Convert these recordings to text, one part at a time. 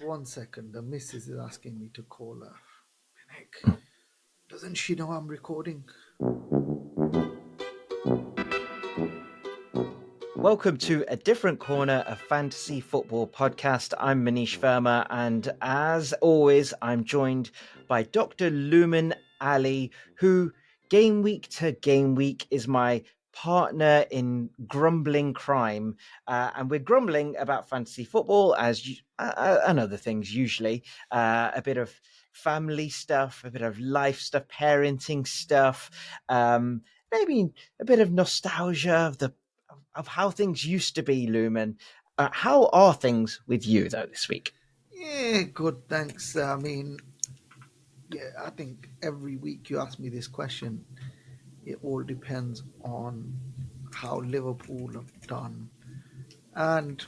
1 second. The missus is asking me to call her. Nick, doesn't she know I'm recording? Welcome to a different corner of Fantasy Football Podcast. I'm Manish Verma, and as always, I'm joined by Dr. Luman Ali, who game week to game week is my partner in grumbling crime. And we're grumbling about fantasy football and other things, usually. A bit of family stuff, a bit of life stuff, parenting stuff, maybe a bit of nostalgia of how things used to be, Lumen. How are things with you, though, this week? Yeah, good, thanks. I think every week you ask me this question. It all depends on how Liverpool have done. And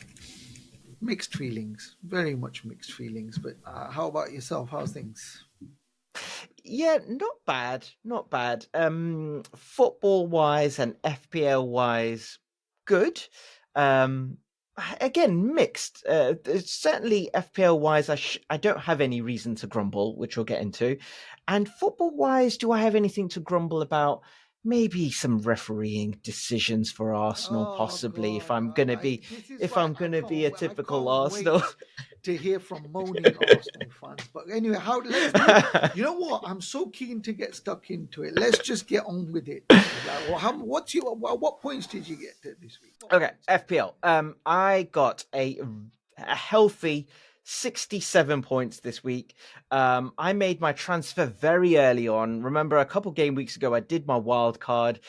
mixed feelings, very much mixed feelings. But how about yourself? How's things? Yeah, not bad. Football-wise and FPL-wise, good. Again, mixed. Certainly FPL-wise, I don't have any reason to grumble, which we'll get into. And football-wise, do I have anything to grumble about? Maybe some refereeing decisions for Arsenal, Oh possibly, if God! I'm gonna be This is if why I'm gonna be a I typical can't Arsenal. wait to hear from moaning Arsenal fans. But anyway, let's do. You know what? I'm so keen to get stuck into it. Let's just get on with it. Like, what points did you get to this week? Okay, FPL. I got a healthy 67 points this week. I made my transfer very early on. Remember, a couple game weeks ago, I did my wild card.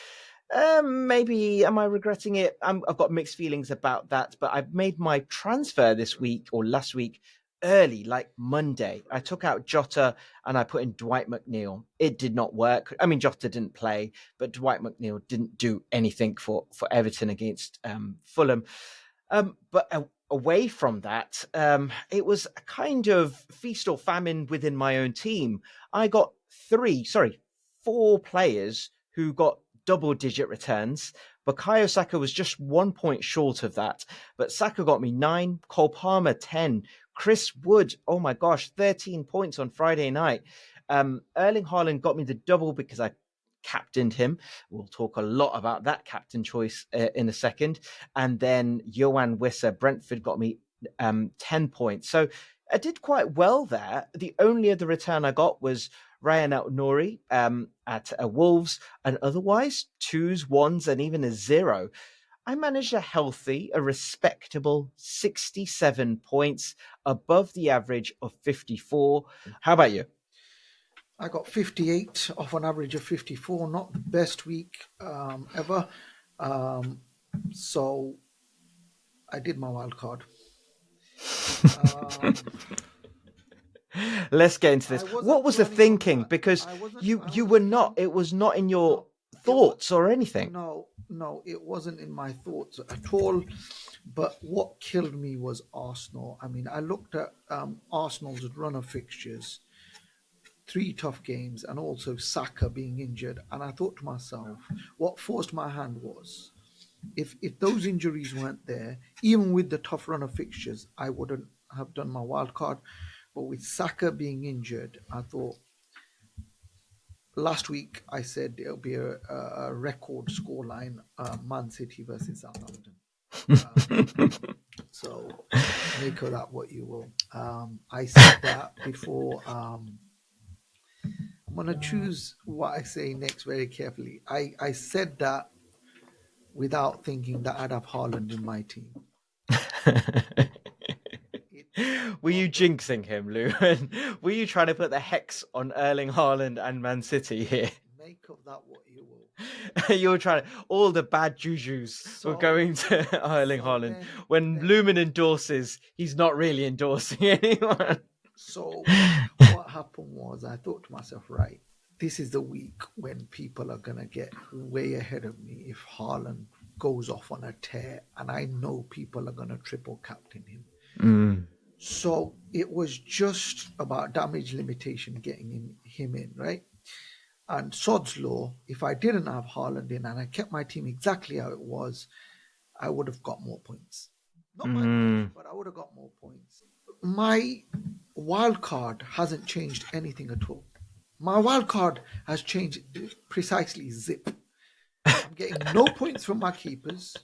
Maybe am I regretting it? I've got mixed feelings about that, but I've made my transfer this week or last week early, like Monday. I took out Jota and I put in Dwight McNeil. It did not work. I mean, Jota didn't play, but Dwight McNeil didn't do anything for Everton against Fulham. But away from that, it was a kind of feast or famine within my own team. I got four players who got double-digit returns. Bukayo Saka was just 1 point short of that, but Saka got me 9, Cole Palmer 10, Chris Wood, oh my gosh, 13 points on Friday night. Erling Haaland got me the double because I captained him. We'll talk a lot about that captain choice in a second. And then Yohan Wissa, Brentford got me 10 points. So I did quite well there. The only other return I got was Ryan Nouri at Wolves, and otherwise 2s, 1s, and even a 0. I managed a respectable 67 points above the average of 54. How about you? I got 58 off an average of 54. Not the best week ever. So I did my wild card. Let's get into this. What was the thinking? Because you were not. It was not in your thoughts or anything. No, it wasn't in my thoughts at all. But what killed me was Arsenal. I mean, I looked at Arsenal's run of fixtures, 3 tough games, and also Saka being injured. And I thought to myself, what forced my hand was, if those injuries weren't there, even with the tough run of fixtures, I wouldn't have done my wild card. But with Saka being injured, I thought last week I said it'll be a record scoreline, Man City versus Southampton. So make of that what you will. I said that before. I'm going to choose what I say next very carefully. I said that without thinking that I'd have Haaland in my team. Were you jinxing him, Lou? Were you trying to put the hex on Erling Haaland and Man City here? Make of that what you will. You were trying. All the bad jujus were going to Erling Haaland. When Lumen endorses, he's not really endorsing anyone. So what happened was, I thought to myself, right, this is the week when people are going to get way ahead of me if Haaland goes off on a tear, and I know people are going to triple captain him. So it was just about damage limitation getting him in, right? And sod's law, if I didn't have Haaland in and I kept my team exactly how it was, I would have got more points. Not my points, but I would have got more points. My wild card hasn't changed anything at all. My wild card has changed precisely zip. I'm getting no points from my keepers,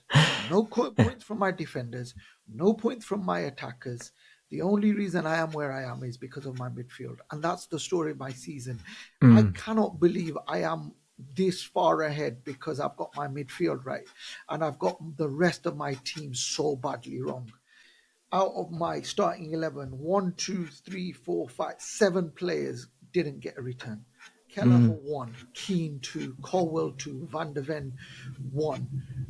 no points from my defenders, no points from my attackers. The only reason I am where I am is because of my midfield. And that's the story of my season. I Mm, cannot believe I am this far ahead because I've got my midfield right and I've got the rest of my team so badly wrong. Out of my starting 11, 1, 2, 3, 4, 5, 7 players didn't get a return. Kelleher mm. 1, Keane 2, Colwell 2, Van de Ven 1,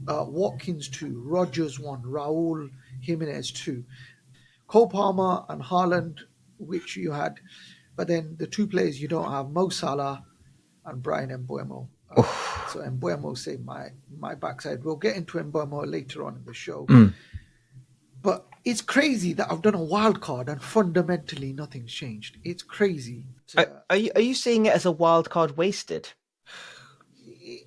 Watkins 2, Rogers 1, Raul Jimenez 2. Cole Palmer and Haaland, which you had, but then the two players you don't have, Mo Salah and Brian Mbeumo. So Mbeumo saved my backside. We'll get into Mbeumo later on in the show. Mm. But it's crazy that I've done a wild card and fundamentally nothing's changed. It's crazy. Are you seeing it as a wild card wasted?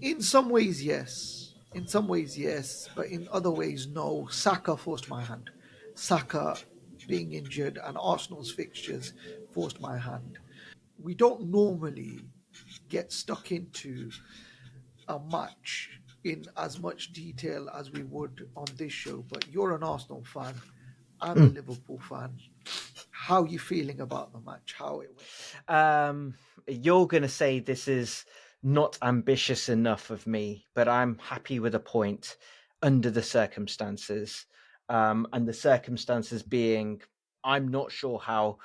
In some ways, yes. In some ways, yes. But in other ways, no. Saka forced my hand. Saka being injured and Arsenal's fixtures forced my hand. We don't normally get stuck into a match in as much detail as we would on this show, but you're an Arsenal fan. I'm a Mm. Liverpool fan. How are you feeling about the match? How it went? You're going to say this is not ambitious enough of me, but I'm happy with a point under the circumstances. And the circumstances being, I'm not sure how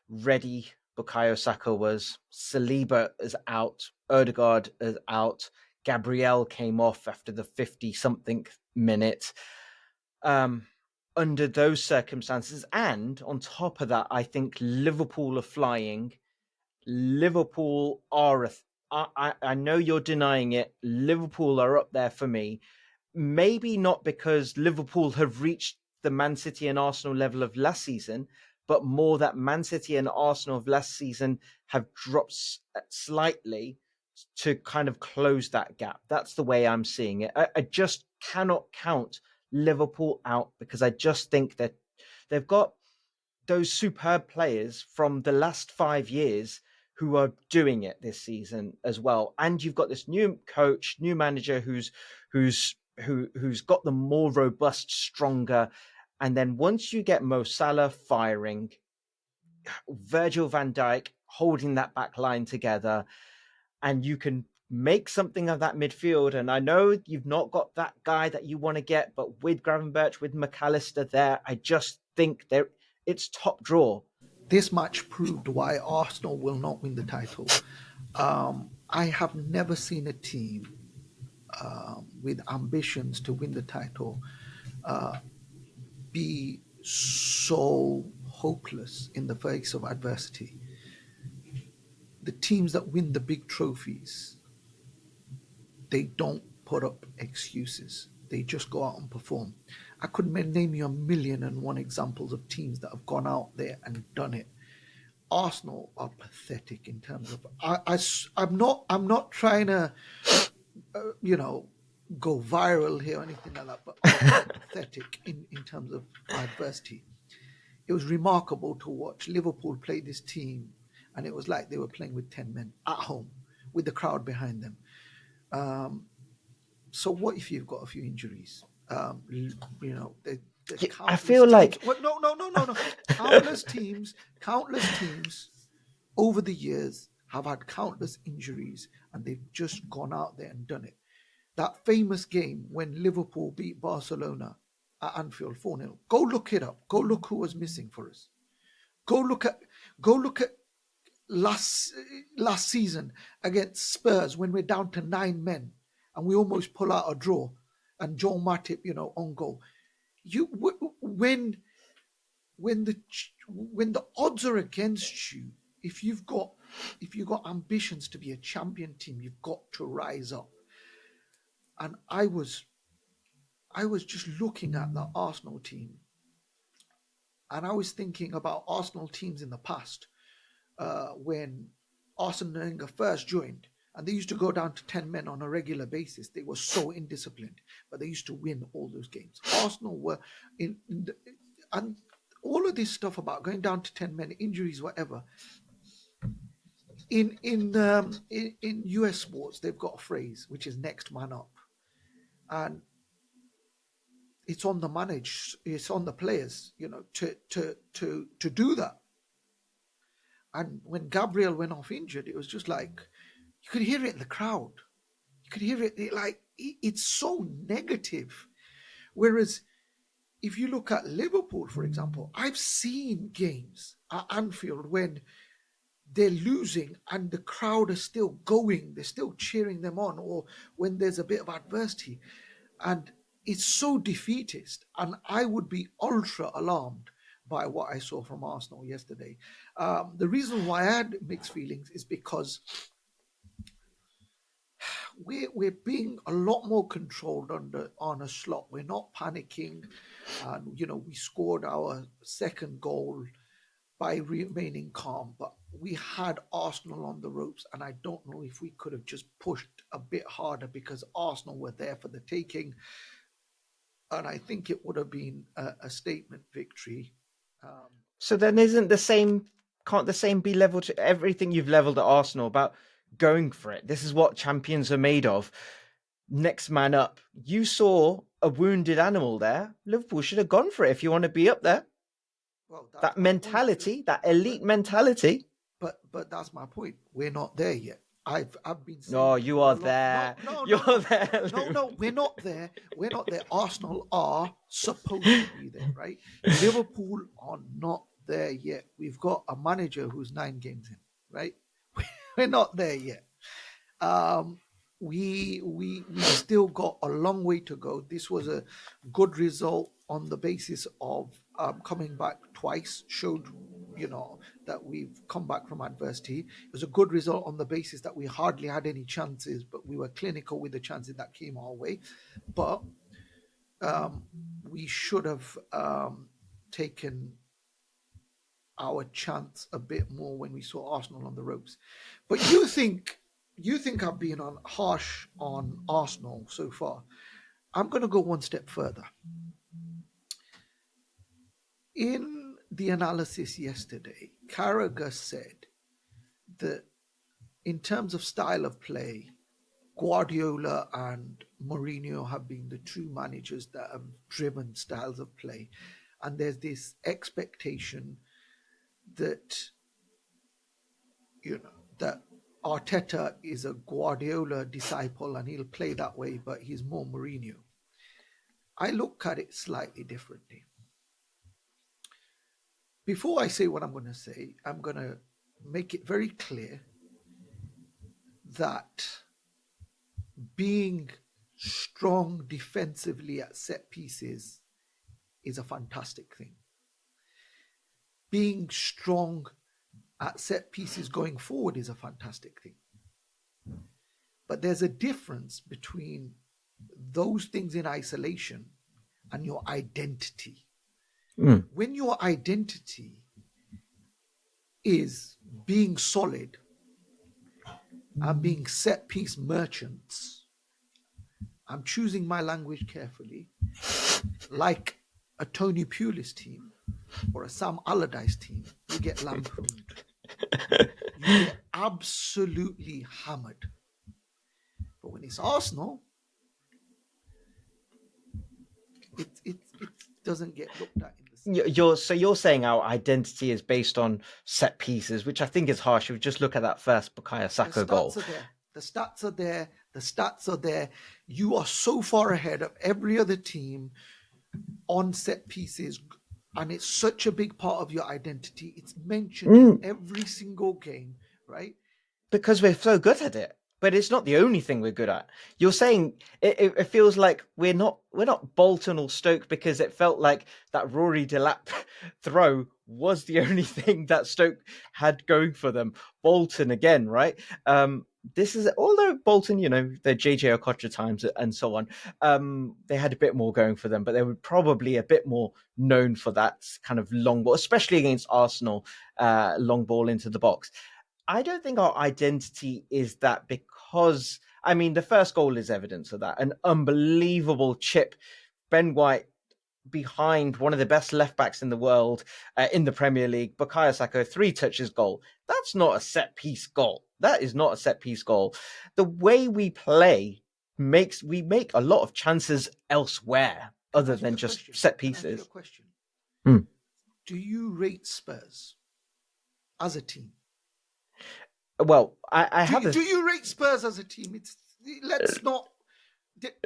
ready Bukayo Saka was. Saliba is out. Odegaard is out. Gabriel came off after the 50 something minute. Um, Under those circumstances, and on top of that, I think Liverpool are flying. Liverpool are I know you're denying it. Liverpool are up there for me. Maybe not because Liverpool have reached the Man City and Arsenal level of last season, but more that Man City and Arsenal of last season have dropped slightly to kind of close that gap. That's the way I'm seeing it. I just cannot count Liverpool out because I just think that they've got those superb players from the last 5 years who are doing it this season as well. And you've got this new coach, new manager who's got them more robust, stronger. And then once you get Mo Salah firing, Virgil van Dijk holding that back line together, and you can make something of that midfield. And I know you've not got that guy that you want to get, but with Gravenberch, with McAllister there, I just think it's top draw. This match proved why Arsenal will not win the title. I have never seen a team with ambitions to win the title be so hopeless in the face of adversity. The teams that win the big trophies, they don't put up excuses. They just go out and perform. I could name you a million and one examples of teams that have gone out there and done it. Arsenal are pathetic in terms of. I'm not trying to, you know, go viral here or anything like that. But Arsenal are pathetic in terms of adversity. It was remarkable to watch Liverpool play this team, and it was like they were playing with 10 men at home with the crowd behind them. Um, so what if you've got a few injuries? There's I countless feel teams. like Well, no. Countless teams over the years have had countless injuries, and they've just gone out there and done it. That famous game when Liverpool beat Barcelona at Anfield 4-0. Go look it up. Go look who was missing for us. Go look at go look at last last season against Spurs when we're down to 9 men and we almost pull out a draw and Joel Matip, on goal. You when the odds are against you, if you've got ambitions to be a champion team, you've got to rise up. And I was just looking at the Arsenal team, and I was thinking about Arsenal teams in the past when Arsene Wenger first joined, and they used to go down to 10 men on a regular basis. They were so indisciplined, but they used to win all those games. Arsenal were in the, and all of this stuff about going down to 10 men, injuries, whatever. In US sports, they've got a phrase which is next man up, and it's on the it's on the players, to do that. And when Gabriel went off injured, it was just like you could hear it in the crowd. You could hear it's so negative. Whereas if you look at Liverpool, for example, I've seen games at Anfield when they're losing and the crowd are still going, they're still cheering them on, or when there's a bit of adversity. And it's so defeatist. And I would be ultra alarmed by what I saw from Arsenal yesterday. The reason why I had mixed feelings is because we're being a lot more controlled on a slot. We're not panicking, and we scored our second goal by remaining calm. But we had Arsenal on the ropes, and I don't know if we could have just pushed a bit harder because Arsenal were there for the taking, and I think it would have been a statement victory. So then can't the same be leveled to everything you've leveled at Arsenal about going for it? This is what champions are made of. Next man up. You saw a wounded animal there. Liverpool should have gone for it if you want to be up there. Well, that's That my point. mentality, that elite mentality. But that's my point. We're not there yet. I've been saying No, it you for are a long. No, there. no, no, You're no, there. no, no. We're not there. We're not there. Arsenal are supposed to be there, right? Liverpool are not there yet. We've got a manager who's 9 games in, right? We're not there yet. Um, we still got a long way to go. This was a good result on the basis of coming back twice. Showed that we've come back from adversity. It was a good result on the basis that we hardly had any chances, but we were clinical with the chances that came our way. But we should have taken our chance a bit more when we saw Arsenal on the ropes. But you think I've been on harsh on Arsenal so far. I'm going to go one step further. In the analysis yesterday, Carragher said that in terms of style of play, Guardiola and Mourinho have been the two managers that have driven styles of play. And there's this expectation that that Arteta is a Guardiola disciple and he'll play that way, but he's more Mourinho. I look at it slightly differently. Before I say what I'm going to say, I'm going to make it very clear that being strong defensively at set pieces is a fantastic thing. Being strong at set pieces going forward is a fantastic thing. But there's a difference between those things in isolation and your identity. When your identity is being solid and being set piece merchants, I'm choosing my language carefully, like a Tony Pulis team or a Sam Allardyce team, you get lampooned. You get absolutely hammered. But when it's Arsenal, it doesn't get looked at in the same. You're saying our identity is based on set pieces, which I think is harsh. If we just look at that first Bukayo Saka goal. The stats are there. The stats are there. You are so far ahead of every other team on set pieces, and it's such a big part of your identity. It's mentioned in every single game, right? Because we're so good at it. But it's not the only thing we're good at. You're saying it feels like we're not Bolton or Stoke because it felt like that Rory Delap throw was the only thing that Stoke had going for them. Bolton again, right? This is, although Bolton, the JJ Okocha times and so on, they had a bit more going for them, but they were probably a bit more known for that kind of long ball, especially against Arsenal, long ball into the box. I don't think our identity is that, because, the first goal is evidence of that. An unbelievable chip. Ben White behind one of the best left backs in the world in the Premier League, Bukayo Saka, 3 touches goal. That's not a set piece goal. That is not a set piece goal. The way we play we make a lot of chances elsewhere Can I other ask you than a just question? set Can I ask you a pieces. question? Hmm. Do you rate Spurs as a team? Well, I Do have a do you rate Spurs as a team? Let's not.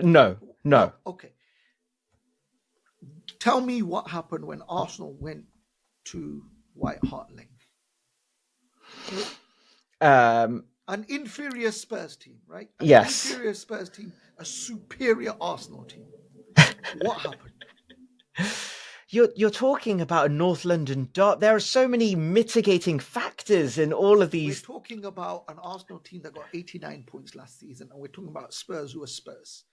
no, no. No. Okay. Tell me what happened when Arsenal went to White Hart Lane. Um, An inferior Spurs team, right? An yes. inferior Spurs team, a superior Arsenal team. What happened? You're talking about a North London dot. There are so many mitigating factors in all of We're these. talking about an Arsenal team that got 89 points last season, and we're talking about Spurs who are Spurs.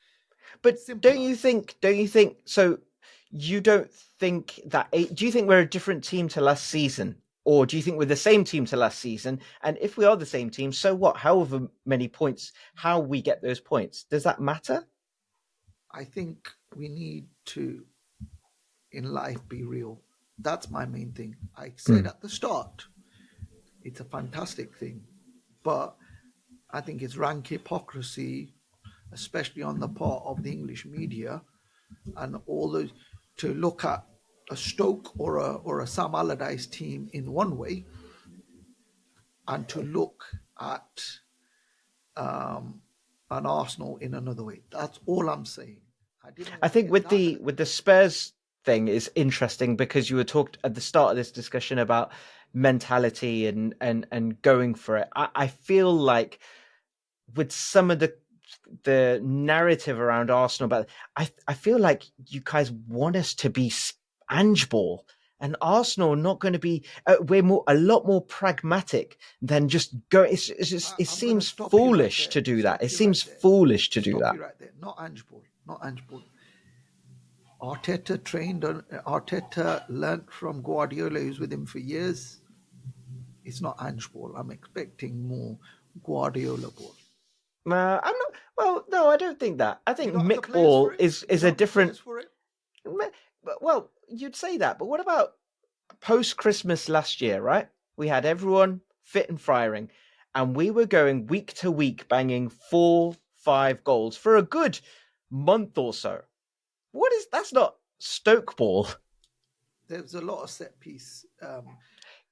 But Simple don't you as. think? Don't you think? So you don't think that? Do you think we're a different team to last season, or do you think we're the same team to last season? And if we are the same team, so what? However many points, how we get those points, does that matter? I think we need to, in life, be real. That's my main thing. I said Mm. at the start, it's a fantastic thing, but I think it's rank hypocrisy, especially on the part of the English media and all those, to look at a Stoke or a Sam Allardyce team in one way, and to look at an Arsenal in another way. That's all I'm saying. I didn't I want to think get that. with the Spurs thing is interesting because you were talked at the start of this discussion about mentality and going for it. I feel like with some of the narrative around Arsenal, but I feel like you guys want us to be Ange ball. And Arsenal are not going to be. We're a lot more pragmatic than just go. It's just, it I'm going to seems stop you right foolish there. to do that. Stop It you right seems there. foolish to do Stop that. you right there. Not Ange Ball. Not Ange Ball. Arteta learnt from Guardiola, who's with him for years. It's not Ange Ball. I'm expecting more Guardiola Ball. I'm not. Well, no, I don't think that. I You think don't have the Mick players for Ball it. is You is don't a have the different. players for it. Well, you'd say that, but what about post Christmas last year? Right, we had everyone fit and firing, and we were going week to week, banging 4, 5 goals for a good month or so. What is that's not Stoke Ball? There's a lot of set piece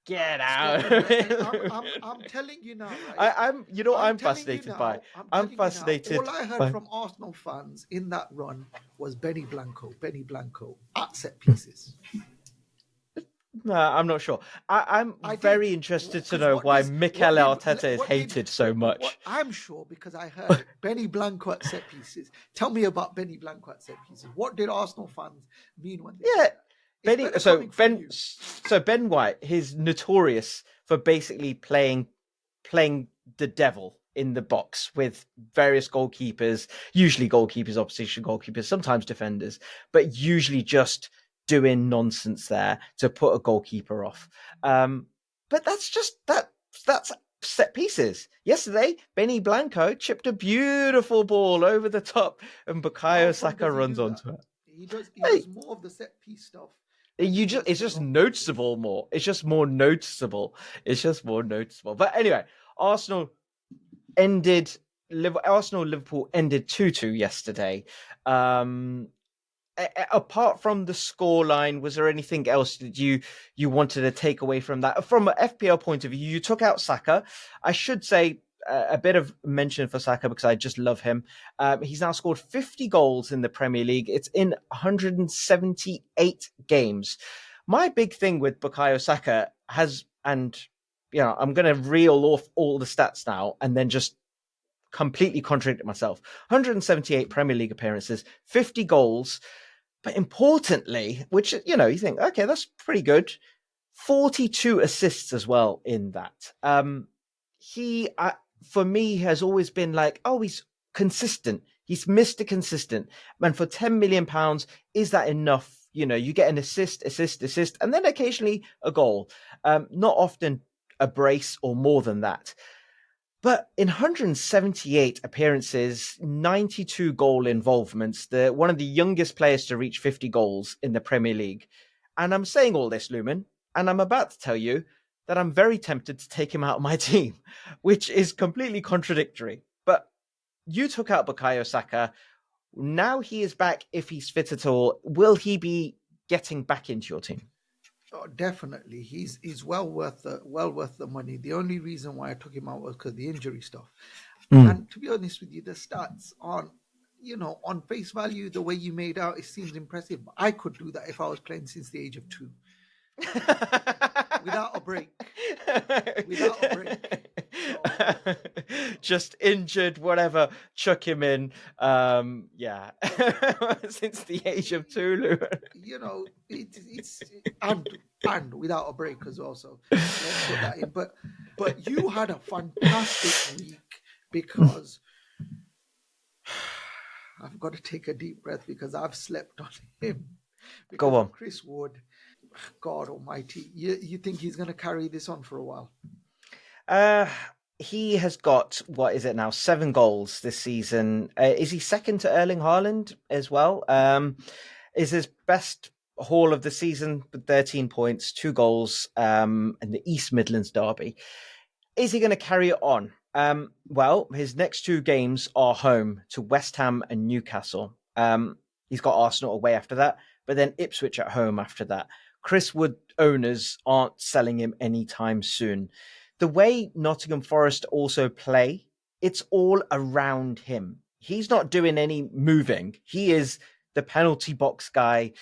Get out! stuff in there, and I'm telling you now, right? I'm. You know, what I'm I'm telling you fascinated by. now. I'm I'm telling you now. All fascinated I heard by. from Arsenal fans in that run was Benny Blanco at set pieces. No, I'm not sure. I'm I did, very interested to because know why Mikel Arteta is what did hated so what much. I'm sure, because I heard it. Benny Blanco at set pieces. Tell me about Benny Blanco at set pieces. What did Arsenal fans mean when they said Yeah, that? It's better coming from you. Ben White, he's notorious for basically playing the devil in the box with various goalkeepers, usually goalkeepers, opposition goalkeepers, sometimes defenders, but usually just doing nonsense there to put a goalkeeper off. But that's set pieces. Yesterday, Benny Blanco chipped a beautiful ball over the top, and How Bukayo often Saka does he runs do that? onto it. He Hey, does more of the set piece stuff than he does it's the just long passes. noticeable more. It's just more noticeable. It's just more noticeable. But anyway, Arsenal ended Arsenal Liverpool ended 2-2 yesterday. Um, Apart from the scoreline, was there anything else that you wanted to take away from that? From an FPL point of view, you took out Saka. I should say a bit of mention for Saka because I just love him. He's now scored 50 goals in the Premier League. It's in 178 games. My big thing with Bukayo Saka has, and I'm going to reel off all the stats now and then just completely contradict myself. 178 Premier League appearances, 50 goals, but importantly, which you think, okay, that's pretty good. 42 assists as well in that. He, for me, has always been like, oh, he's consistent. He's Mr. Consistent. Man, for £10 million, is that enough? You get an assist, and then occasionally a goal. Not often a brace or more than that. But in 178 appearances, 92 goal involvements, one of the youngest players to reach 50 goals in the Premier League. And I'm saying all this, Lumen, and I'm about to tell you that I'm very tempted to take him out of my team, which is completely contradictory. But you took out Bukayo Saka. Now he is back if he's fit at all. Will he be getting back into your team? Oh, definitely, he's well worth the money. The only reason why I took him out was because the injury stuff. Mm. And to be honest with you, the stats aren't, on face value, the way you made out, it seems impressive. But I could do that if I was playing since the age of 2, without a break, without a break. So, Just injured, whatever, chuck him in. Yeah, since the age of two. it's and without a break as well. So let's put that in. But you had a fantastic week because I've got to take a deep breath because I've slept on him Go because on. of Chris Wood. God Almighty, you think he's going to carry this on for a while? Uh, he has got, what is it now, 7 goals this season. Is he second to Erling Haaland as well? Is his best haul of the season with 13 points, 2 goals, in the East Midlands derby. Is he going to carry it on? Well, his next 2 games are home to West Ham and Newcastle. He's got Arsenal away after that, but then Ipswich at home after that. Chris Wood owners aren't selling him anytime soon. The way Nottingham Forest also play, it's all around him. He's not doing any moving. He is the penalty box guy,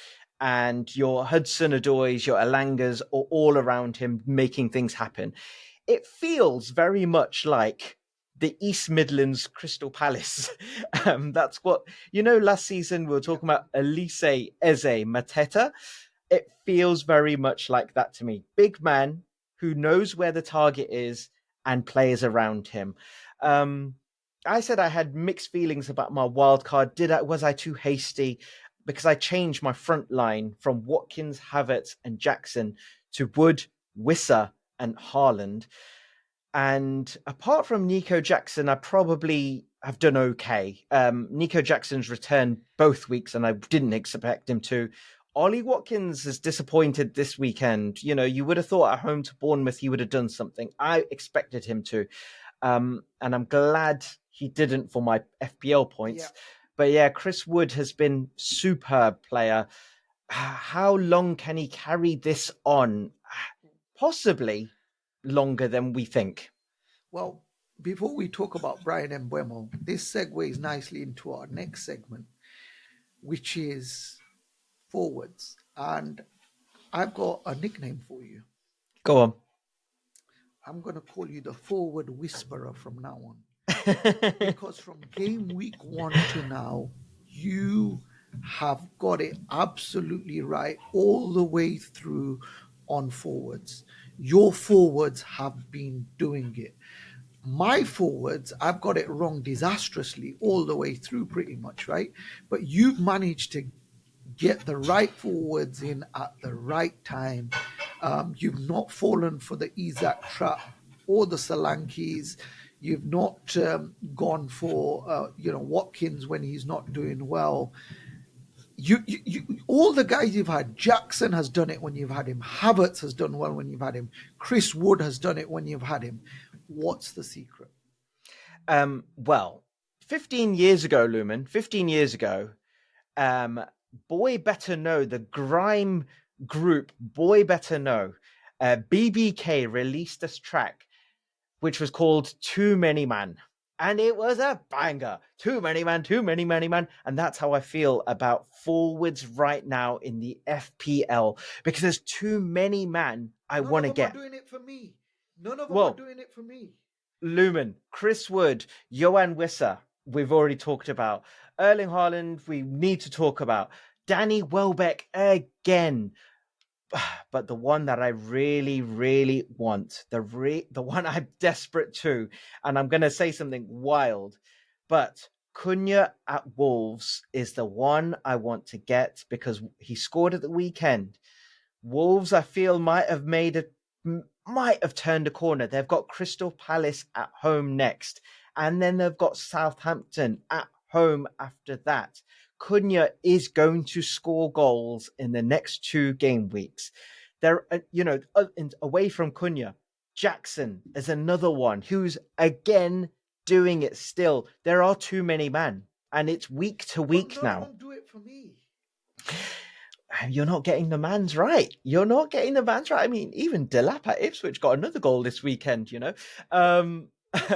and your Hudson Odois, your Alangas are all around him making things happen. It feels very much like the East Midlands Crystal Palace. That's what, last season we were Yeah. talking about Elise Eze Mateta. It feels very much like that to me. Big man who knows where the target is and players around him. Um, I said I had mixed feelings about my wild card. Was I too hasty? Because I changed my front line from Watkins, Havertz, and Jackson to Wood, Wissa, and Haaland. And apart from Nico Jackson, I probably have done okay. Nico Jackson's returned both weeks, and I didn't expect him to. Ollie Watkins is disappointed this weekend. You would have thought at home to Bournemouth he would have done something. I expected him to. And I'm glad he didn't for my FPL Yeah. points. But yeah, Chris Wood has been superb player. How long can he carry this on? Possibly longer than we think. Well, before we talk about Brian Mbeumo, this segues nicely into our next segment, which is forwards. And I've got a nickname for you. Go on. I'm going to call you the forward whisperer from now on. Because from game week 1 to now, you have got it absolutely right all the way through on forwards. Your forwards have been doing it. My forwards, I've got it wrong disastrously all the way through, pretty much, right? But you've managed to get the right forwards in at the right time. You've not fallen for the Isaac trap or the Solankis. You've not gone for Watkins when he's not doing well. All the guys you've had, Jackson has done it when you've had him. Havertz has done well when you've had him. Chris Wood has done it when you've had him. What's the secret? Well, 15 years ago, Lumen, 15 years ago, um, Boy Better Know, the grime group, Boy Better Know, BBK released this track which was called Too Many Man. And it was a banger. Too many man, too many man. And that's how I feel about forwards right now in the FPL because there's too many man I None want of to them are get. doing it for me. None of them are Well, doing it for me. Lumen, Chris Wood, Johan Wissa, we've already talked about. Erling Haaland, we need to talk about. Danny Welbeck again. But the one that I really, really want, the one I'm desperate to, and I'm going to say something wild, but Cunha at Wolves is the one I want to get because he scored at the weekend. Wolves, I feel, might have made might have turned a corner. They've got Crystal Palace at home next, and then they've got Southampton at home after that. Cunha is going to score goals in the next two game weeks. They're, away from Cunha, Jackson is another one who's again doing it still. There are too many men, and it's week to But week none of now. them do it for me. You're not getting the man's right. You're not getting the man's right. I mean, even Delap at Ipswich got another goal this weekend, Um, It's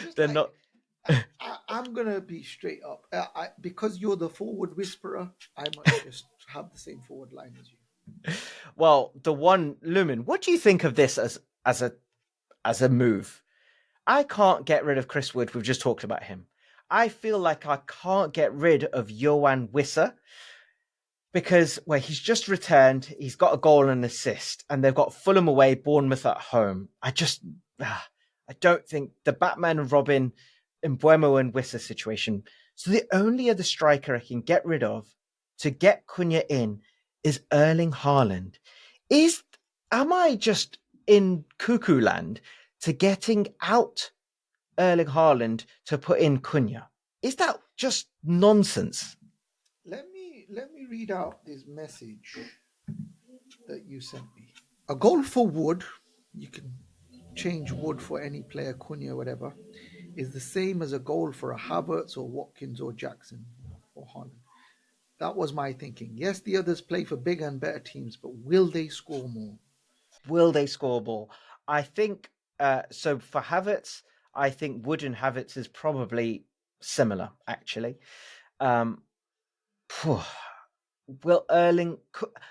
just they're like not. I'm gonna be straight up. Because you're the forward whisperer, I must just have the same forward line as you. Well, the one Lumen. What do you think of this as a move? I can't get rid of Chris Wood. We've just talked about him. I feel like I can't get rid of Johan Wissa because he's just returned. He's got a goal and an assist, and they've got Fulham away, Bournemouth at home. I don't think the Batman and Robin, Mbeumo and Wissa situation. So the only other striker I can get rid of to get Cunha in is Erling Haaland. Is Am I just in cuckoo land to getting out Erling Haaland to put in Cunha? Is that just nonsense? Let me read out this message that you sent me. A goal for Wood, you can change Wood for any player, Cunha, whatever, is the same as a goal for a Havertz or Watkins or Jackson or Holland. That was my thinking. Yes, the others play for bigger and better teams, but will they score more? Will they score more? I think so. For Havertz, I think Wood and Havertz is probably similar, actually. Um, will Erling?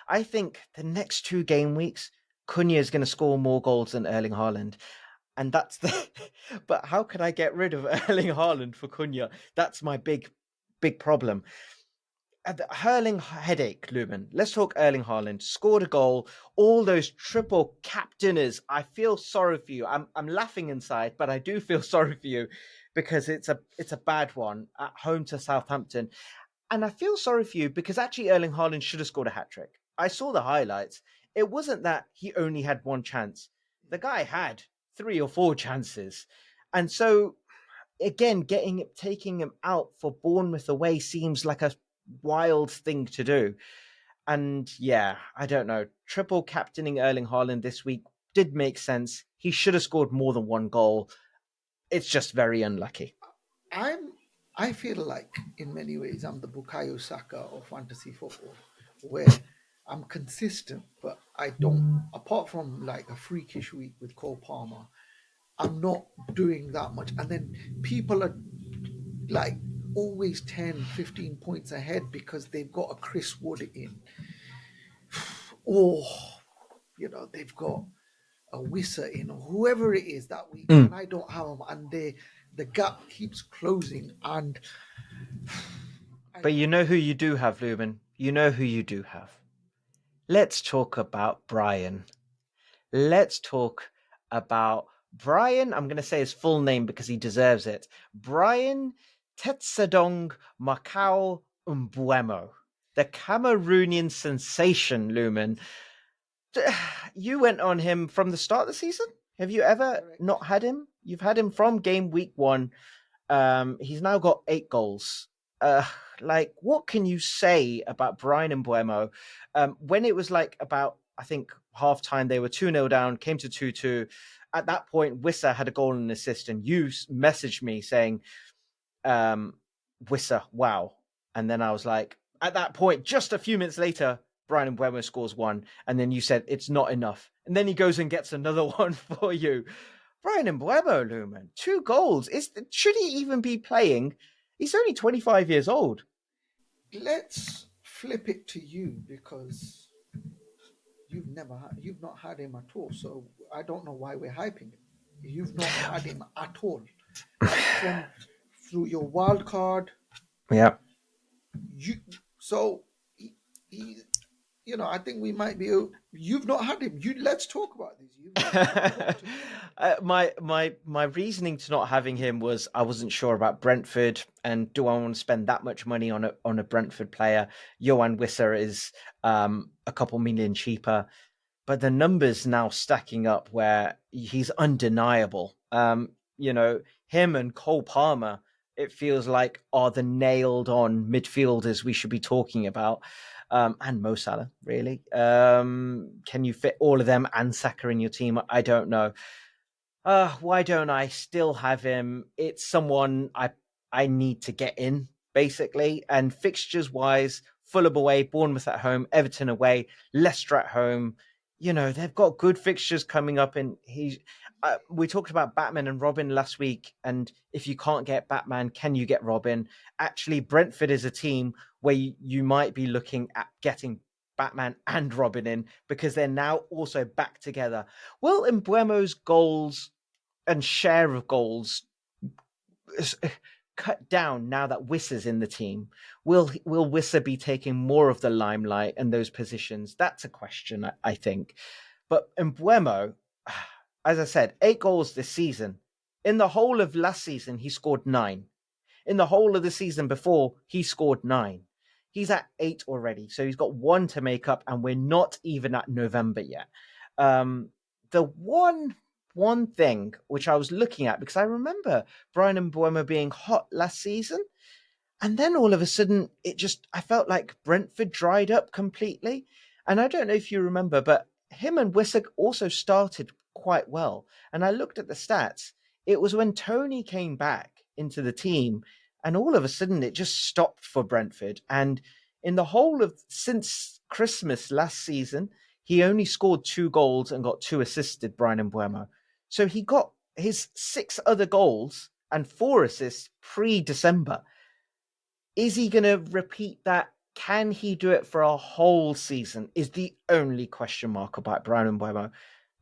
I think the next two game weeks, Cunha is going to score more goals than Erling Haaland, and that's the. But how can I get rid of Erling Haaland for Cunha? That's my big problem. The Hurling headache, Lumen. Let's talk Erling Haaland. Scored a goal. All those triple captainers. I feel sorry for you. I'm laughing inside, but I do feel sorry for you because it's a bad one at home to Southampton. And I feel sorry for you because actually Erling Haaland should have scored a hat trick. I saw the highlights. It wasn't that he only had one chance. The guy had three or four chances. And so again, taking him out for Bournemouth away seems like a wild thing to do. And yeah, I don't know. Triple captaining Erling Haaland this week did make sense. He should have scored more than one goal. It's just very unlucky. I'm I feel like in many ways I'm the Bukayo Saka of fantasy football, where I'm consistent, but I don't. Apart from like a freakish week with Cole Palmer, I'm not doing that much. And then people are like always 10, 15 points ahead because they've got a Chris Wood in, or they've got a Wissa in, or whoever it is that week, Mm. and I don't have them, and the gap keeps closing, and I But don't you know. know who you do have, Lumen. You know who you do have. Let's talk about Brian. Let's talk about Brian. I'm going to say his full name because he deserves it. Brian Tetsadong Macau Mbeumo, the Cameroonian sensation, Lumen. You went on him from the start of the season. Have you ever Correct. not had him? You've had him from game week one. He's now got 8 goals. Uh, what can you say about Brian and Buemo? When it was like about, I think, half time, they were 2-0 down, came to 2-2. At that point, Wissa had a goal and an assist, and you messaged me saying, Wissa, wow. And then I was like, at that point, just a few minutes later, Brian Mbeumo scores one, and then you said it's not enough, and then he goes and gets another one for you. Brian Mbeumo, Lumen, 2 goals. Should he even be playing? He's only 25 years old. Let's flip it to you because you've not had him at all. So I don't know why we're hyping him. You've not had him at all, like from through your wild card. Yeah. You so he I think we might be. You've not had him. Let's talk about this. You've not had him. Talk to me. My reasoning to not having him was I wasn't sure about Brentford, and do I want to spend that much money on a Brentford player? Johan Wisser is a couple million cheaper. but the numbers now stacking up where he's undeniable. Him and Cole Palmer, it feels like, are the nailed on midfielders we should be talking about. And Mo Salah, really. Can you fit all of them and Saka in your team? I don't know. Why don't I still have him? It's someone I need to get in, basically. And fixtures wise, Fulham away, Bournemouth at home, Everton away, Leicester at home. They've got good fixtures coming up. And we talked about Batman and Robin last week. And if you can't get Batman, can you get Robin? Actually, Brentford is a team where you might be looking at getting Batman and Robin in because they're now also back together. Will Mbeumo's goals and share of goals cut down now that Wissa's in the team? Will Wissa be taking more of the limelight and those positions? That's a question, I think. But Mbeumo, as I said, 8 goals this season. In the whole of last season, he scored 9. In the whole of the season before, he scored 9. He's at 8 already, so he's got 1 to make up, and we're not even at November yet. The one thing which I was looking at, because I remember Brian Mbeumo being hot last season, and then all of a sudden I felt like Brentford dried up completely. And I don't know if you remember, but him and Wissa also started quite well. And I looked at the stats. It was when Tony came back into the team, and all of a sudden it just stopped for Brentford. And in the whole of since Christmas last season, he only scored 2 goals and got 2 assisted, Brian Mbeumo. So he got his 6 other goals and 4 assists pre-December. Is he going to repeat that? Can he do it for a whole season? Is the only question mark about Brian Mbeumo.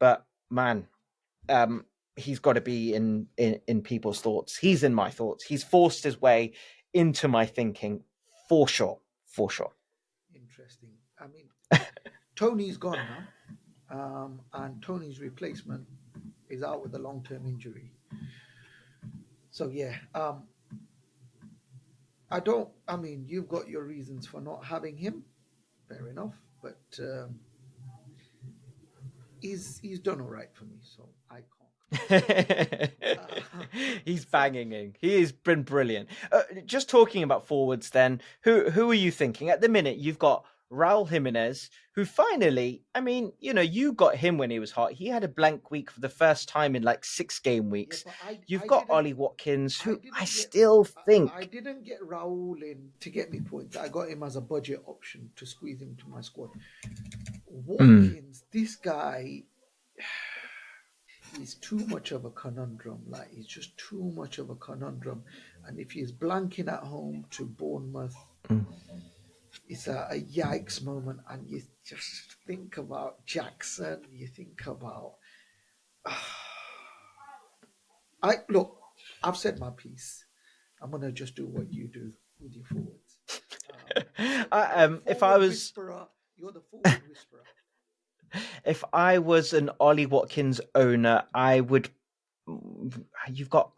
But man, he's got to be in people's thoughts. He's in my thoughts. He's forced his way into my thinking for sure. For sure. Interesting. I mean, Tony's gone now, and Tony's replacement is out with a long-term injury. So yeah, I don't. I mean, you've got your reasons for not having him. Fair enough, but he's done all right for me, so I can't. He's So banging. He has been brilliant. Just talking about forwards, then, who are you thinking at the minute? You've got Raul Jimenez, who finally, I mean, you got him when he was hot. He had a blank week for the first time in like 6 game yeah, weeks. but You've I got didn't Ollie Watkins, I who I didn't get still I think. didn't get Raul in to get me points. I got him as a budget option to squeeze him to my squad. Mm, Watkins, this guy, he's too much of a conundrum. Like he's just too much of a conundrum. And if he's blanking at home to Bournemouth, mm. it's a yikes moment. And you just think about Jackson. You think about. I look. I've said my piece. I'm gonna just do what you do with your forwards. You're the If I forward was whisperer. You're the forward whisperer. if I was an Ollie Watkins owner, I would. You've got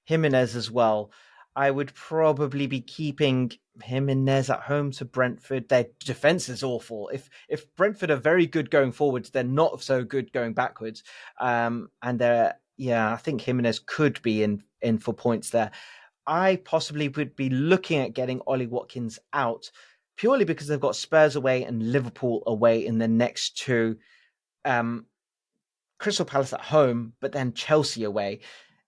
Jimenez as well. I would probably be keeping Jimenez at home to Brentford. Their defense is awful. If Brentford are very good going forwards, they're not so good going backwards. And I think Jimenez could be in for points there. I possibly would be looking at getting Ollie Watkins out purely because they've got Spurs away and Liverpool away in the next 2. Um, Crystal Palace at home, but then Chelsea away.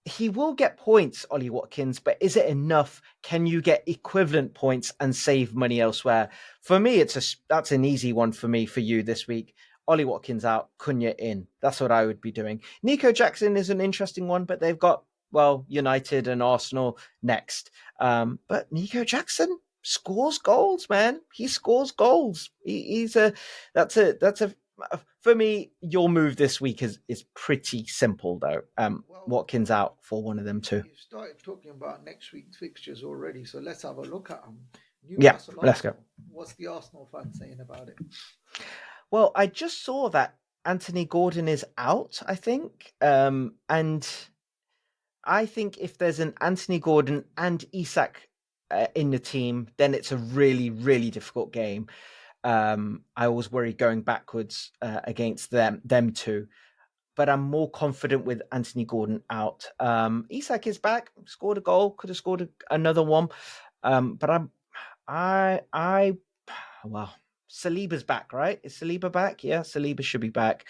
He will get points, Ollie Watkins, but is it enough? Can you get equivalent points and save money elsewhere? For me, that's an easy one for me, for you this week. Ollie Watkins out, Cunha in. That's what I would be doing. Nico Jackson is an interesting one, but they've got, United and Arsenal next. But Nico Jackson scores goals, man. He scores goals. That's a for me, your move this week is pretty simple though. Well, Watkins out for one of them too. you started talking about next week's fixtures already, so let's have a look at them. Yeah, Newcastle let's go. Arsenal. What's the Arsenal fan saying about it? Well, I just saw that Anthony Gordon is out, I think. And I think if there's an Anthony Gordon and Isak in the team, then it's a really, really difficult game. I always worry going backwards against them two. But I'm more confident with Anthony Gordon out. Isak is back, scored a goal, could have scored another one. But I, well, Saliba's back, right? Is Saliba back? Yeah, Saliba should be back.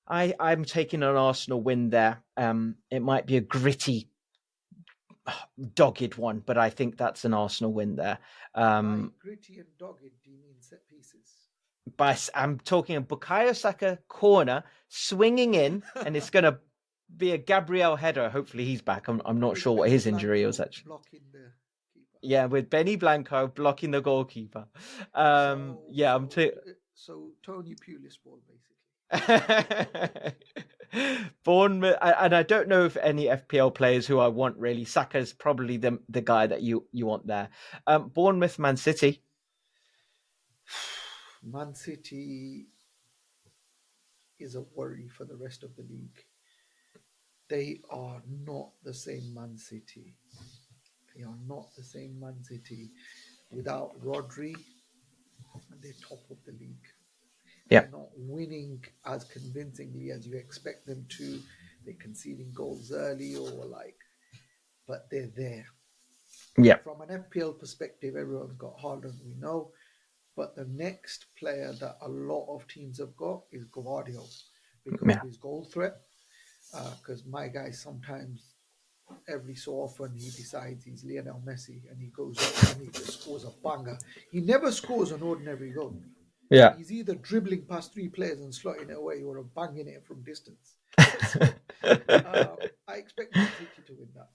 I'm taking an Arsenal win there. It might be a gritty, dogged one, but I think that's an Arsenal win there. By Um, gritty and dogged, do you mean set pieces? I'm talking a Bukayo Saka corner swinging in, and it's going to be a Gabriel header. Hopefully he's back. I'm not With sure what Benny his injury was Blanco actually. blocking the keeper. Yeah, with Benny Blanco blocking the goalkeeper. So, Yeah, I'm so, too. so Tony Pulis ball basically. Bournemouth, and I don't know if any FPL players who I want really. Saka's probably the guy that you want there. Bournemouth, Man City. Man City is a worry for the rest of the league. They are not the same Man City. They are not the same Man City without Rodri, and they're top of the league. Yeah, They're not winning as convincingly as you expect them to. They're conceding goals early or like, but they're there. yeah, From an FPL perspective, everyone's got Haaland, we know. But the next player that a lot of teams have got is Guardiola because of yeah, his goal threat. Because my guy sometimes, every so often, he decides he's Lionel Messi and he goes up and he just scores a banger. He never scores an ordinary goal. yeah. He's either dribbling past three players and slotting it away or banging it from distance. So I expect Man City to win that.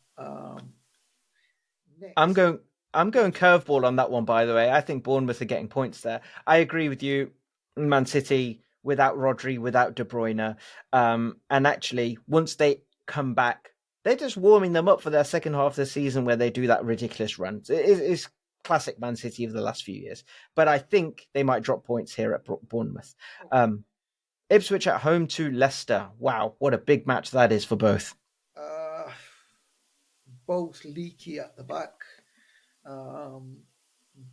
I'm Next, going. I'm going curveball on that one. By the way, I think Bournemouth are getting points there. I agree with you. Man City without Rodri, without De Bruyne, and actually once they come back, they're just warming them up for their second half of the season where they do that ridiculous run. It's classic Man City of the last few years. But I think they might drop points here at Bournemouth. okay. Um, Ipswich at home to Leicester. Wow, what a big match that is for both. Uh, both leaky at the back, um,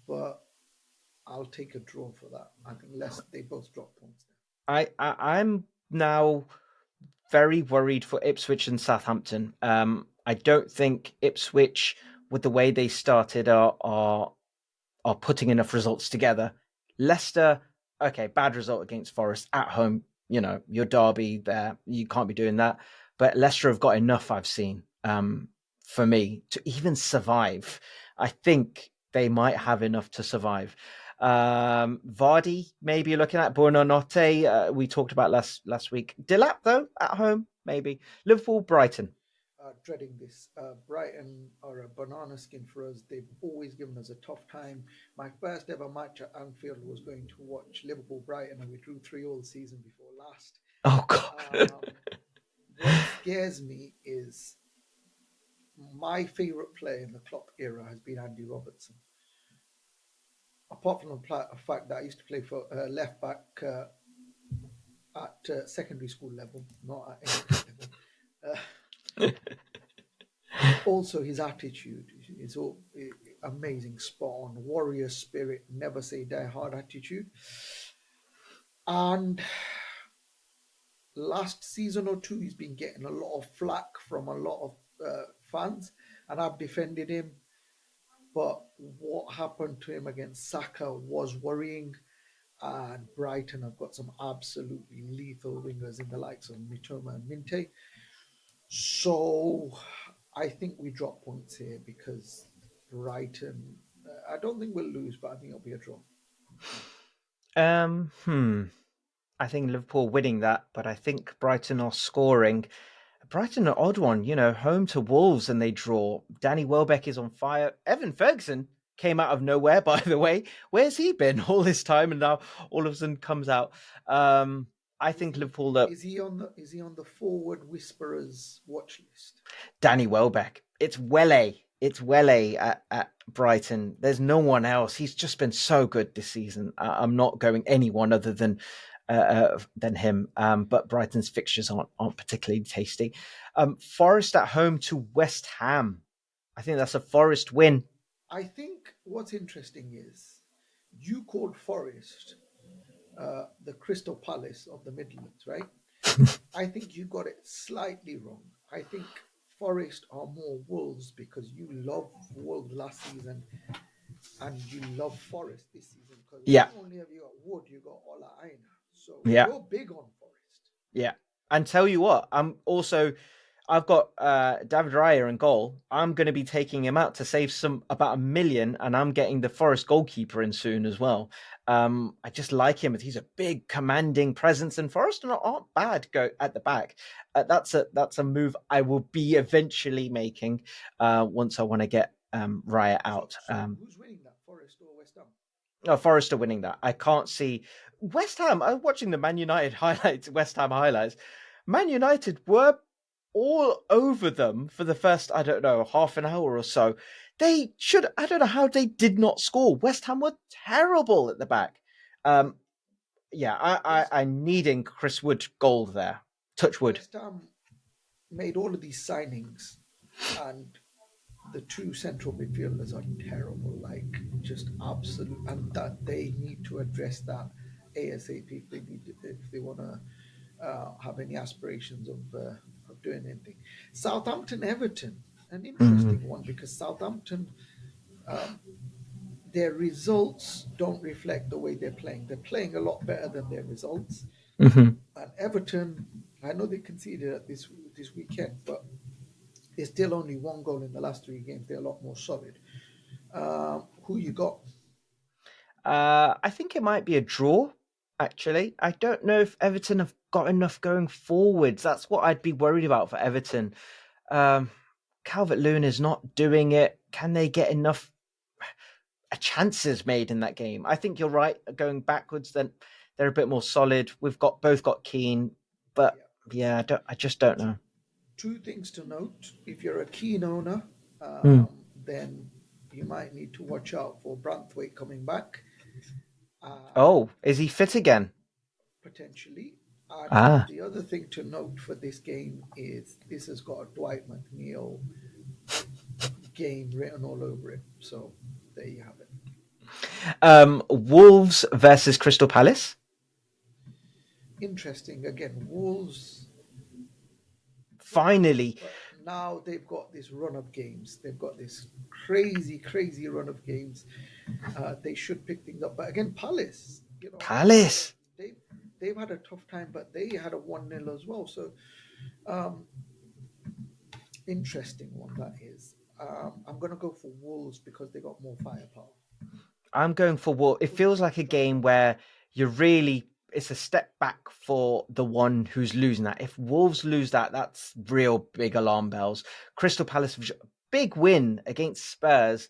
but I'll take a draw for that. I think less they both drop points there. I'm now very worried for Ipswich and Southampton. I don't think Ipswich, with the way they started, are putting enough results together. Leicester, okay, bad result against Forest at home. You know, your derby there, you can't be doing that. But Leicester have got enough, I've seen, for me to even survive. I think they might have enough to survive. Vardy, maybe you're looking at Buonanotte. We talked about last week. Delap though at home, maybe Liverpool, Brighton. Dreading this. Brighton are a banana skin for us. They've always given us a tough time. My first ever match at Anfield was going to watch Liverpool Brighton, and we drew 3-all the season before last. Oh God. What scares me is my favourite player in the Klopp era has been Andy Robertson. Apart from the fact that I used to play for left back at secondary school level, not at any level. Also, his attitude is all amazing, spot on, warrior spirit, never say die hard attitude. And last season or two, he's been getting a lot of flack from a lot of fans, and I've defended him. But what happened to him against Saka was worrying. And Brighton have got some absolutely lethal wingers in the likes of Mitoma and Minte. So I think we drop points here because Brighton, I don't think we'll lose, but I think it'll be a draw. Um, hmm. I think Liverpool winning that, but I think Brighton are scoring. Brighton an odd one, home to Wolves and they draw. Danny Welbeck is on fire. Evan Ferguson came out of nowhere, by the way. Where's he been all this time? And now all of a sudden comes out. I Is think he Liverpool that is he on the forward whisperers watch list? Danny Welbeck. It's Wele. It's Wele at Brighton. There's no one else. He's just been so good this season. I'm not going anyone other than him. But Brighton's fixtures aren't particularly tasty. Forest at home to West Ham. I think that's a Forest win. I think what's interesting is You called Forest the Crystal Palace of the Midlands, right? I think you got it slightly wrong. I think Forest are more Wolves because you love Wolves last season and you love Forest this season because Yeah, not only have you got Wood, you got Ola Aina. So yeah, you're big on Forest. yeah. And tell you what, I've got David Raya in goal. I'm going to be taking him out to save some about 1 million, and I'm getting the Forest goalkeeper in soon as well. I just like him. He's a big, commanding presence, and Forest aren't bad go at the back. That's a move I will be eventually making once I want to get Raya So out. so who's winning that, Forest or West Ham? Oh, Forest are winning that. I can't see West Ham. I'm watching the Man United highlights, West Ham highlights. Man United were all over them for the first, I don't know, half an hour or so. They should, I don't know how they did not score. West Ham were terrible at the back. Um, yeah, West I'm needing Chris Wood gold there. Touch wood. West Ham made all of these signings, and the two central midfielders are terrible, like just absolute, and that they need to address that ASAP if they want to have any aspirations of doing anything. Southampton Everton, an Mm-hmm. interesting one because Southampton, um, their results don't reflect the way they're playing. They're playing a lot better than their results. Mm-hmm. And Everton, I know they conceded at this weekend, but there's still only one goal in the last three games. They're a lot more solid. Who you got? I think it might be a draw, actually. I don't know if Everton have got enough going forwards. That's what I'd be worried about for Everton. Um, Calvert Lewin is not doing it. Can they get enough chances made in that game? I think you're right. Going backwards, then they're a bit more solid. We've got both got Keane, but Yeah. yeah, I just don't Two, know. two things to note. If you're a keen owner, Hmm. then you might need to watch out for Branthwaite coming back, and Oh, is he fit again? potentially. And Ah. the other thing to note for this game is this has got a Dwight McNeil game written all over it. So there you have it. Wolves versus Crystal Palace. Interesting. Again, Wolves struggled, Finally, but now they've got this run of games. They've got this crazy, crazy run of games. They should pick things up. But again, Palace, Palace. they've had a tough time, but they had a 1-0 as well. So um, interesting one that is. I'm going to go for Wolves because they got more firepower. I'm going for what it What do you feels think, like a Scott? game where you're really it's a step back for the one who's losing that. If Wolves lose that, that's real big alarm bells. Crystal Palace big win against Spurs,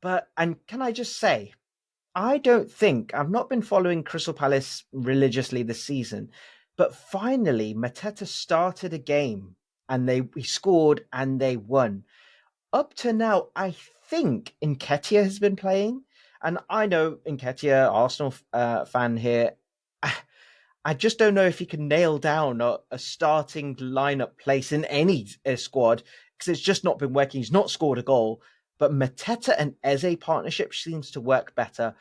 but and can I just say I don't think I've not been following Crystal Palace religiously this season, but finally Mateta started a game and he scored and they won. Up to now, I think Nketiah has been playing, and I know Nketiah, Arsenal fan here. I just don't know if he can nail down a starting lineup place in any squad because it's just not been working. He's not scored a goal, but Mateta and Eze partnership seems to work better.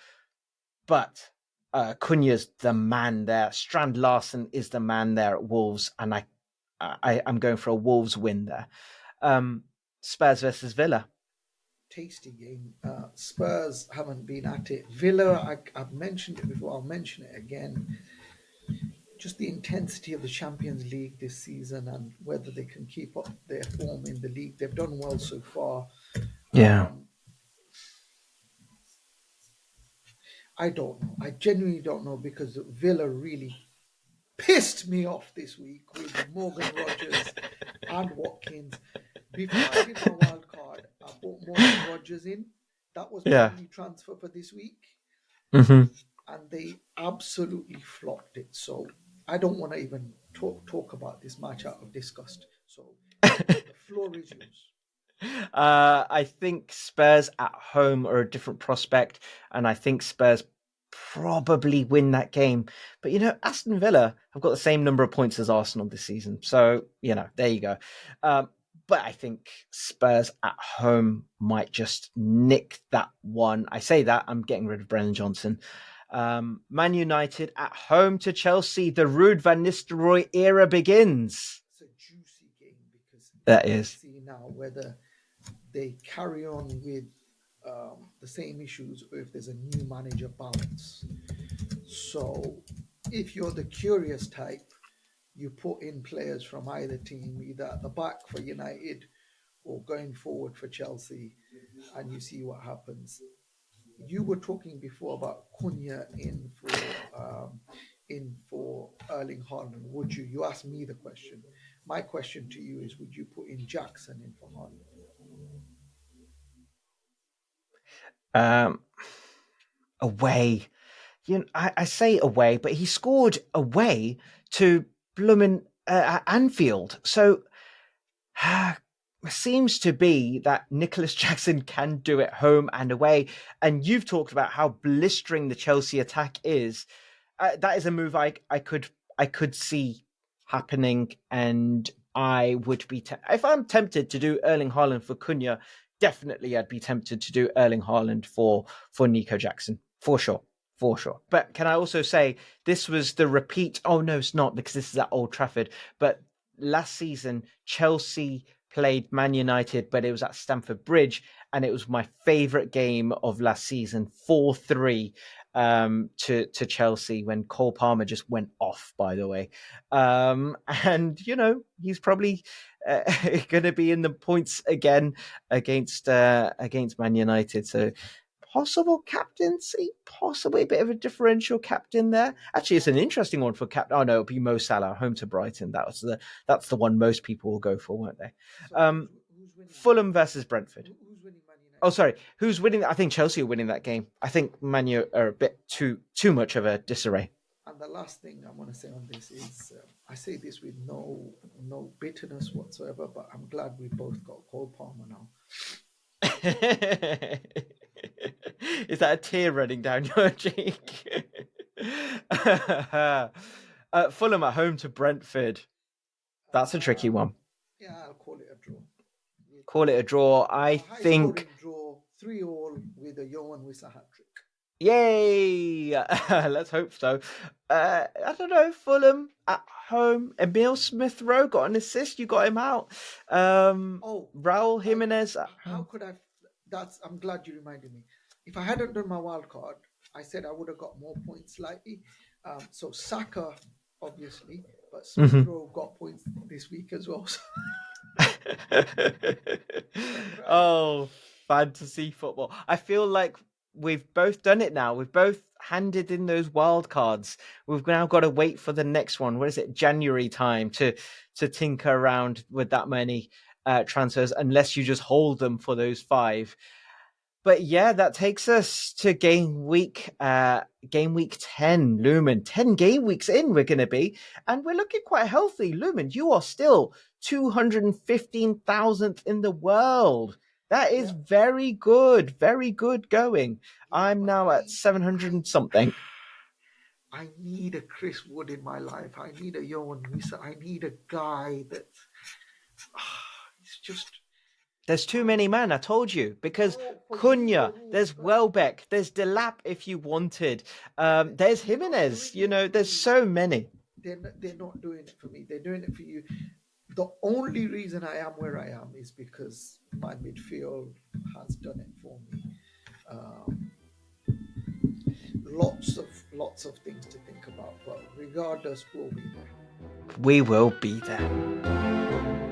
But Cunha's the man there. Strand Larson is the man there at Wolves, and I'm going for a Wolves win there. Um, Spurs versus Villa. Tasty game. Spurs haven't been at it. Villa, I've mentioned it before. I'll mention it again. Just the intensity of the Champions League this season and whether they can keep up their form in the league. They've done well so far. Yeah. Um, I don't know. I genuinely don't know because Villa really pissed me off this week with Morgan Rogers and Watkins. Before I did my wild card, I bought Morgan Rogers in. That was my Yeah. only transfer for this week, Hmm. and they absolutely flopped it. So I don't want to even talk about this match out of disgust. So the floor is yours. I think Spurs at home are a different prospect, and I think Spurs probably win that game. But Aston Villa have got the same number of points as Arsenal this season, so there you go. Um, but I think Spurs at home might just nick that one. I say that, I'm getting rid of Brennan Johnson. Man United at home to Chelsea. The Ruud van Nistelrooy era begins. It's a juicy game because That you is. see now whether they carry on with the same issues or if there's a new manager bounce. So if you're the curious type, you put in players from either team, either at the back for United or going forward for Chelsea, and you see what happens. You were talking before about Cunha in for Erling Haaland. Would you? You asked me the question. My question to you is: would you put in Jackson in for Haaland? Um, Away. I say away, but he scored away to Luman Anfield. So seems to be that Nicholas Jackson can do it home and away. And you've talked about how blistering the Chelsea attack is. That is a move I could see happening, and I would be if I'm tempted to do Erling Haaland for Cunha. Definitely, I'd be tempted to do Erling Haaland for Nico Jackson for sure, for sure. But can I also say this was the repeat? Oh no, it's not because this is at Old Trafford. But last season, Chelsea played Man United, but it was at Stamford Bridge, and it was my favourite game of last season, 4-3 to Chelsea when Cole Palmer just went off, by the way. And, he's probably going to be in the points again against Man United. So possible captaincy, possibly a bit of a differential captain there. Actually, it's an interesting one for captain. Oh no, it'll be Mo Salah home to Brighton. That's the one most people will go for, won't they? So who's winning that? Fulham versus Brentford. Who's winning Man Oh, United? sorry. Who's winning? I think Chelsea are winning that game. I think Man U are a bit too much of a disarray. And the last thing I want to say on this is, I say this with no bitterness whatsoever, but I'm glad we both got Cole Palmer now. Is that a tear running down your cheek? Fulham at home to Brentford. That's a tricky one. Yeah, I'll call it a draw. Call it a draw. I A high think. scoring draw, 3-all with a Johan Wissa hat trick. Yay! Let's hope so. I don't know. Fulham at home. Emil Smith Rowe got an assist. You got him out. Oh, Raul I, Jimenez at how home. could I? I'm glad you reminded me. If I hadn't done my wild card, I said I would have got more points slightly. So Saka, obviously, but Smith Mhm. Rowe got points this week as well. So right. Oh, fantasy football. I feel like we've both done it now. We've both handed in those wild cards. We've now got to wait for the next one. What is it? January time to tinker around with that many transfers, unless you just hold them for those five. But yeah, that takes us to game week 10, Lumen. 10 game weeks in we're going to be, and we're looking quite healthy. Lumen, you are still 215,000th in the world. That is Yeah, very good going. yeah, I'm but now at 700 and something. I need a Chris Wood in my life. I need a Johan Wissa. I need a guy that it's just There's too many men, I told you, because no for you the Cunha, rules, there's but Welbeck, there's Delap if you wanted, there's they're not Jimenez, doing it for there's me. so many. They're not doing it for me. They're doing it for you. The only reason I am where I am is because my midfield has done it for me. Um, lots of things to think about, but regardless, we'll be there. We will be there.